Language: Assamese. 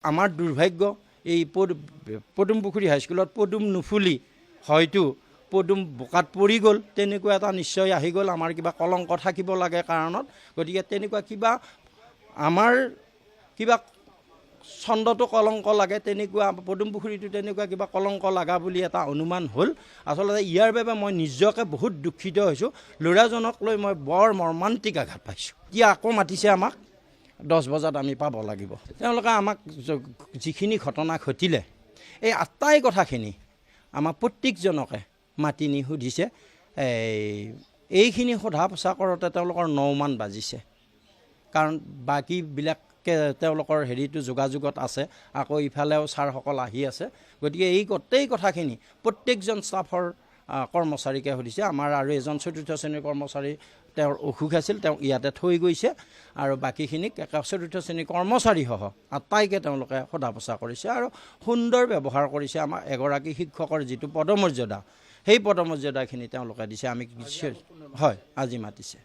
আমাৰ দুৰ্ভাগ্য এই পদুমপুখুৰী হাইস্কুলত পদুম নুফুলি হয়তো পদুম বোকাত পৰি গ'ল, তেনেকুৱা এটা নিশ্চয় আহি গ'ল। আমাৰ কিবা কলংক থাকিব লাগে কাৰণত, গতিকে তেনেকুৱা কিবা আমাৰ কিবা ছন্দটো কলংক লাগে, তেনেকুৱা পদুমপুখুৰীটো তেনেকুৱা কিবা কলংক লগা বুলি এটা অনুমান হ'ল। আচলতে ইয়াৰ বাবে মই নিজকে বহুত দুখিত হৈছোঁ। ল'ৰাজনক লৈ মই বৰ মৰ্মান্তিক আঘাত পাইছোঁ। এতিয়া আকৌ মাতিছে আমাক 10 বজাত আমি পাব লাগিব। তেওঁলোকে আমাক যিখিনি ঘটনা ঘটিলে এই আটাই কথাখিনি আমাক প্ৰত্যেকজনকে মাতি নি সুধিছে। এইখিনি সোধা পোছা কৰোঁতে তেওঁলোকৰ 9 মান বাজিছে, কাৰণ বাকীবিলাকে তেওঁলোকৰ হেৰিটো যোগাযোগত আছে, আকৌ ইফালেও ছাৰসকল আহি আছে। গতিকে এই গোটেই কথাখিনি প্ৰত্যেকজন ষ্টাফৰ কৰ্মচাৰীকে সুধিছে। আমাৰ আৰু এজন 4ৰ্থ শ্ৰেণীৰ কৰ্মচাৰী তেওঁৰ অসুখ আছিল, তেওঁক ইয়াতে থৈ গৈছে, আৰু বাকীখিনিক 4ৰ্থ শ্ৰেণীৰ কৰ্মচাৰীসহ আটাইকে তেওঁলোকে সোধা পোছা কৰিছে আৰু সুন্দৰ ব্যৱহাৰ কৰিছে। আমাৰ এগৰাকী শিক্ষকৰ যিটো পদমৰ্যাদা, সেই পদমৰ্যাদাখিনি তেওঁলোকে দিছে। আমি হয়, আজি মাতিছে।